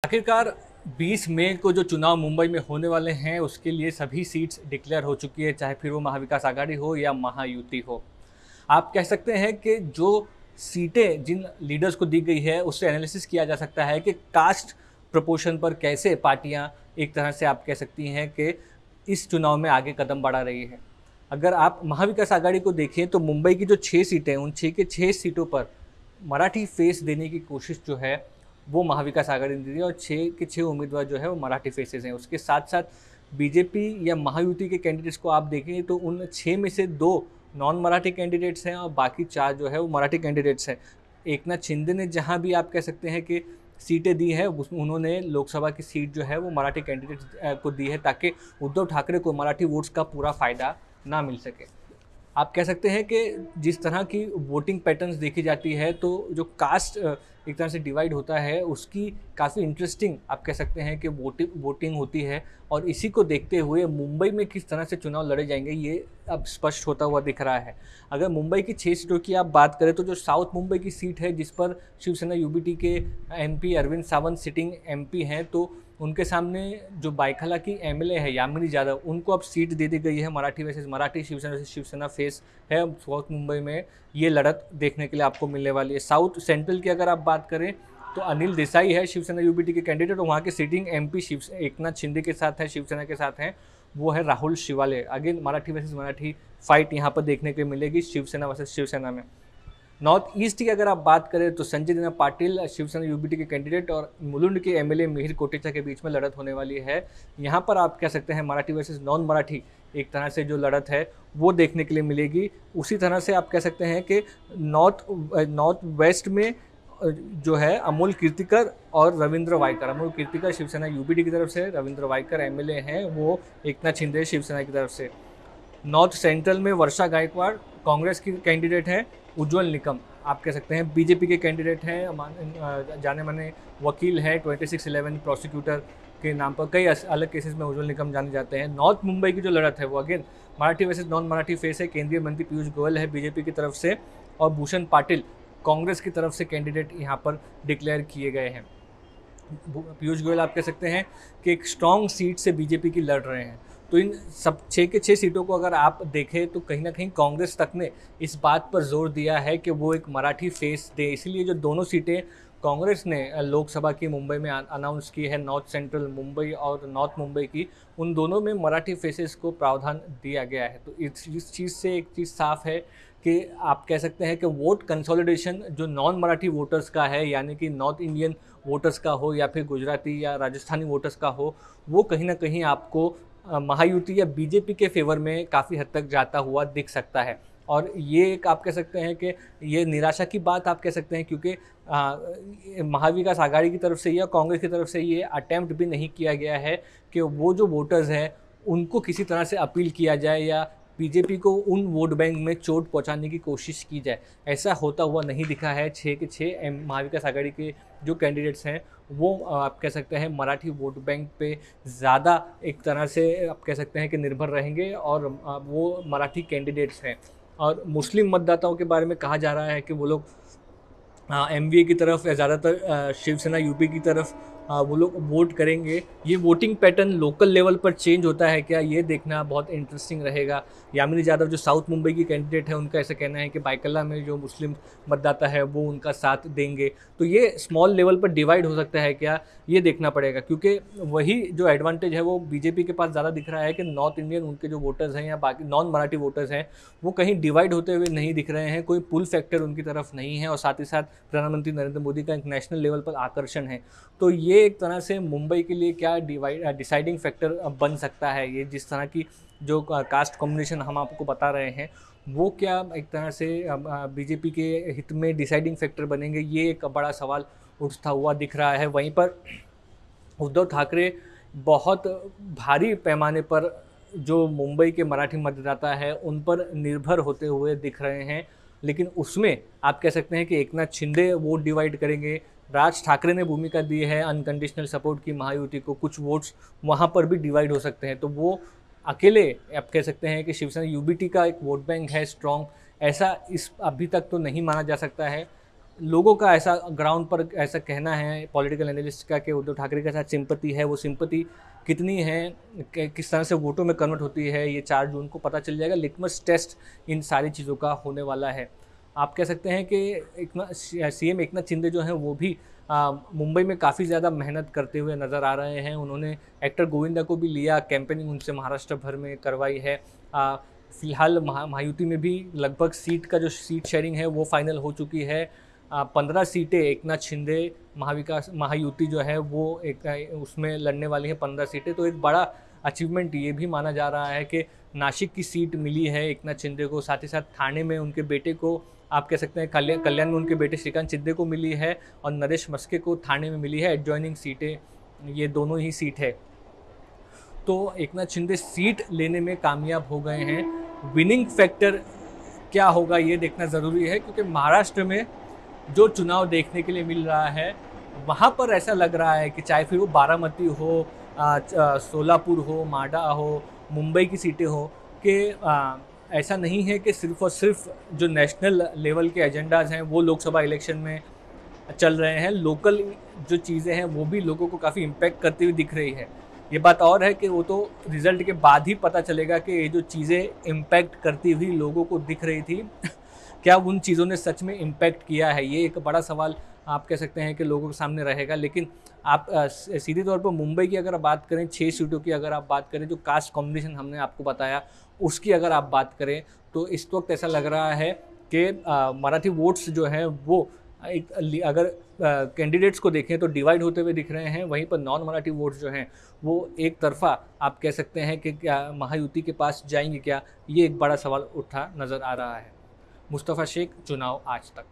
आखिरकार 20 मई को जो चुनाव मुंबई में होने वाले हैं उसके लिए सभी सीट्स डिक्लेयर हो चुकी है, चाहे फिर वो महाविकास आघाड़ी हो या महायुति हो। आप कह सकते हैं कि जो सीटें जिन लीडर्स को दी गई है उससे एनालिसिस किया जा सकता है कि कास्ट प्रपोर्शन पर कैसे पार्टियां एक तरह से आप कह सकती हैं कि इस चुनाव में आगे कदम बढ़ा रही है। अगर आप महाविकास आघाड़ी को देखें तो मुंबई की जो 6 सीटें हैं उन 6 के 6 सीटों पर मराठी फेस देने की कोशिश जो है वो महाविकास आघाड़ी ने दी है और 6 के 6 उम्मीदवार जो है वो मराठी फेसेस हैं। उसके साथ साथ बीजेपी या महायुति के कैंडिडेट्स को आप देखेंगे तो उन 6 में से 2 नॉन मराठी कैंडिडेट्स हैं और बाकी 4 जो है वो मराठी कैंडिडेट्स हैं। एकनाथ शिंदे ने जहां भी आप कह सकते हैं कि सीटें दी है उन्होंने लोकसभा की सीट जो है वो मराठी कैंडिडेट्स को दी है ताकि उद्धव ठाकरे को मराठी वोट्स का पूरा फ़ायदा ना मिल सके। आप कह सकते हैं कि जिस तरह की वोटिंग पैटर्न्स देखी जाती है तो जो कास्ट एक तरह से डिवाइड होता है उसकी काफ़ी इंटरेस्टिंग आप कह सकते हैं कि वोटिंग होती है और इसी को देखते हुए मुंबई में किस तरह से चुनाव लड़े जाएंगे ये अब स्पष्ट होता हुआ दिख रहा है। अगर मुंबई की 6 सीटों की आप बात करें तो जो साउथ मुंबई की सीट है जिस पर शिवसेना यूबीटी के MP Arvind Sawant sitting MP हैं तो उनके सामने जो बायखला की एमएलए है यामिनी यादव उनको अब सीट दे दी गई है। Marathi versus Marathi, Shiv Sena versus Shiv Sena face है साउथ मुंबई में ये लड़त देखने के लिए आपको मिलने वाली है। साउथ सेंट्रल की अगर आप बात करें तो अनिल देसाई है शिवसेना यूबीटी के कैंडिडेट और वहाँ के सिटिंग एमपी एकनाथ शिंदे के साथ है, शिवसेना के साथ हैं, वो है Rahul Shiwale. Again Marathi versus Marathi fight यहाँ पर देखने के मिलेगी शिवसेना वर्सेस शिवसेना में। नॉर्थ ईस्ट की अगर आप बात करें तो संजय दीना पाटिल शिवसेना यूबीटी के कैंडिडेट और मुलुंड के एमएलए मिहिर कोटेचा के बीच में लड़त होने वाली है। यहाँ पर आप कह सकते हैं मराठी वर्सेस नॉन मराठी एक तरह से जो लड़त है वो देखने के लिए मिलेगी। उसी तरह से आप कह सकते हैं कि नॉर्थ वेस्ट में जो है अमोल कीर्तिकर और रविंद्र वायकर। अमोल कीर्तिकर शिवसेना यूबीटी की तरफ से, रविंद्र वायकर एमएलए हैं वो एकनाथ शिंदे शिवसेना की तरफ से। नॉर्थ सेंट्रल में वर्षा गायकवाड़ कांग्रेस की कैंडिडेट हैं, उज्जवल निकम आप कह सकते हैं बीजेपी के कैंडिडेट हैं, जाने माने वकील है 2611 प्रोसिक्यूटर के नाम पर कई अलग केसेस में उज्जवल निकम जाने जाते हैं। नॉर्थ मुंबई की जो लड़त है वो again Marathi versus non Marathi face है। केंद्रीय मंत्री पीयूष गोयल है बीजेपी की तरफ से और भूषण पाटिल कांग्रेस की तरफ से कैंडिडेट यहाँ पर डिक्लेयर किए गए हैं। पीयूष गोयल आप कह सकते हैं कि एक स्ट्रॉन्ग सीट से बीजेपी की लड़ रहे हैं। तो इन सब 6 के 6 सीटों को अगर आप देखें तो कहीं ना कहीं कांग्रेस तक ने इस बात पर जोर दिया है कि वो एक मराठी फेस दे, इसीलिए जो दोनों सीटें कांग्रेस ने लोकसभा की मुंबई में अनाउंस की है, नॉर्थ सेंट्रल मुंबई और नॉर्थ मुंबई की, उन दोनों में मराठी फेसेस को प्रावधान दिया गया है। तो इस चीज़ से एक चीज़ साफ है कि आप कह सकते हैं कि वोट कंसोलिडेशन जो नॉन मराठी वोटर्स का है यानी कि नॉर्थ इंडियन वोटर्स का हो या फिर गुजराती या राजस्थानी वोटर्स का हो, वो कहीं ना कहीं आपको महायुति या बीजेपी के फेवर में काफ़ी हद तक जाता हुआ दिख सकता है। और ये एक आप कह सकते हैं कि ये निराशा की बात आप कह सकते हैं क्योंकि महाविकास आघाड़ी की तरफ से या कांग्रेस की तरफ से ये अटेम्प्ट भी नहीं किया गया है कि वो जो वोटर्स हैं उनको किसी तरह से अपील किया जाए या बीजेपी को उन वोट बैंक में चोट पहुंचाने की कोशिश की जाए। ऐसा होता हुआ नहीं दिखा है। 6 के 6 महाविकास आघाड़ी के जो कैंडिडेट्स हैं वो आप कह सकते हैं मराठी वोट बैंक पे ज़्यादा एक तरह से आप कह सकते हैं कि निर्भर रहेंगे और वो मराठी कैंडिडेट्स हैं। और मुस्लिम मतदाताओं के बारे में कहा जा रहा है कि वो लोग एमवीए की तरफ या ज़्यादातर शिवसेना यूपी की तरफ वो लोग वोट करेंगे। ये वोटिंग पैटर्न लोकल लेवल पर चेंज होता है क्या, ये देखना बहुत इंटरेस्टिंग रहेगा। यामिनी यादव जो साउथ मुंबई की कैंडिडेट है उनका ऐसा कहना है कि बायकल्ला में जो मुस्लिम मतदाता है वो उनका साथ देंगे। तो ये स्मॉल लेवल पर डिवाइड हो सकता है क्या, ये देखना पड़ेगा क्योंकि वही जो एडवांटेज है वो बीजेपी के पास ज़्यादा दिख रहा है कि नॉर्थ इंडियन उनके जो वोटर्स हैं या बाकी नॉन मराठी वोटर्स हैं वो कहीं डिवाइड होते हुए नहीं दिख रहे हैं, कोई पुल फैक्टर उनकी तरफ नहीं है और साथ ही साथ प्रधानमंत्री नरेंद्र मोदी का एक नेशनल लेवल पर आकर्षण है। तो ये एक तरह से मुंबई के लिए क्या डिसाइडिंग फैक्टर बन सकता है, ये जिस तरह की जो कास्ट कॉम्बिनेशन हम आपको बता रहे हैं वो क्या एक तरह से बीजेपी के हित में डिसाइडिंग फैक्टर बनेंगे, ये एक बड़ा सवाल उठता हुआ दिख रहा है। वहीं पर उद्धव ठाकरे बहुत भारी पैमाने पर जो मुंबई के मराठी मतदाता है उन पर निर्भर होते हुए दिख रहे हैं, लेकिन उसमें आप कह सकते हैं कि एकनाथ शिंदे वोट डिवाइड करेंगे। राज ठाकरे ने भूमिका दी है अनकंडीशनल सपोर्ट की महायुति को, कुछ वोट्स वहाँ पर भी डिवाइड हो सकते हैं। तो वो अकेले आप कह सकते हैं कि शिवसेना यूबीटी का एक वोट बैंक है स्ट्रॉन्ग, ऐसा इस अभी तक तो नहीं माना जा सकता है। लोगों का ऐसा ग्राउंड पर ऐसा कहना है पॉलिटिकल एनालिस्ट का कि उद्धव ठाकरे के साथ सिंपैथी है, वो सिंपैथी कितनी है, किस तरह से वोटों में कन्वर्ट होती है, ये 4 जून को पता चल जाएगा। लिटमस टेस्ट इन सारी चीज़ों का होने वाला है। आप कह सकते हैं कि सीएम एकनाथ शिंदे जो हैं वो भी मुंबई में काफ़ी ज़्यादा मेहनत करते हुए नज़र आ रहे हैं। उन्होंने एक्टर गोविंदा को भी लिया, कैंपेनिंग उनसे महाराष्ट्र भर में करवाई है। फिलहाल महायुति में भी लगभग सीट का जो सीट शेयरिंग है वो फाइनल हो चुकी है। 15 सीटें एकनाथ शिंदे महायुति जो है वो एक उसमें लड़ने वाली है 15 सीटें। तो एक बड़ा अचीवमेंट ये भी माना जा रहा है कि नासिक की सीट मिली है एकनाथ शिंदे को, साथ ही साथ ठाणे में उनके बेटे को, आप कह सकते हैं कल्याण में उनके बेटे श्रीकांत शिंदे को मिली है और नरेश मस्के को ठाणे में मिली है। एडजॉइनिंग सीटें ये दोनों ही सीट है। तो एकनाथ शिंदे सीट लेने में कामयाब हो गए हैं। विनिंग फैक्टर क्या होगा ये देखना ज़रूरी है, क्योंकि महाराष्ट्र में जो चुनाव देखने के लिए मिल रहा है वहाँ पर ऐसा लग रहा है कि चाहे फिर वो बारामती हो, सोलापुर हो, माडा हो, मुंबई की सीटें हो, कि ऐसा नहीं है कि सिर्फ़ और सिर्फ जो नेशनल लेवल के एजेंडाज़ हैं वो लोकसभा इलेक्शन में चल रहे हैं। लोकल जो चीज़ें हैं वो भी लोगों को काफ़ी इम्पैक्ट करती हुई दिख रही है। ये बात और है कि वो तो रिज़ल्ट के बाद ही पता चलेगा कि ये जो चीज़ें इम्पैक्ट करती हुई लोगों को दिख रही थी क्या उन चीज़ों ने सच में इम्पैक्ट किया है। ये एक बड़ा सवाल आप कह सकते हैं कि लोगों के सामने रहेगा। लेकिन आप सीधे तौर पर मुंबई की अगर आप बात करें, 6 सीटों की अगर आप बात करें, जो कास्ट कॉम्बिनेशन हमने आपको बताया उसकी अगर आप बात करें, तो इस वक्त ऐसा लग रहा है कि मराठी वोट्स जो हैं वो अगर कैंडिडेट्स को देखें तो डिवाइड होते हुए दिख रहे हैं। वहीं पर नॉन मराठी वोट्स जो हैं वो एक तरफा आप कह सकते हैं कि क्या महायुति के पास जाएंगे क्या, ये एक बड़ा सवाल उठा नज़र आ रहा है। मुस्तफ़ा शेख, चुनाव आज तक।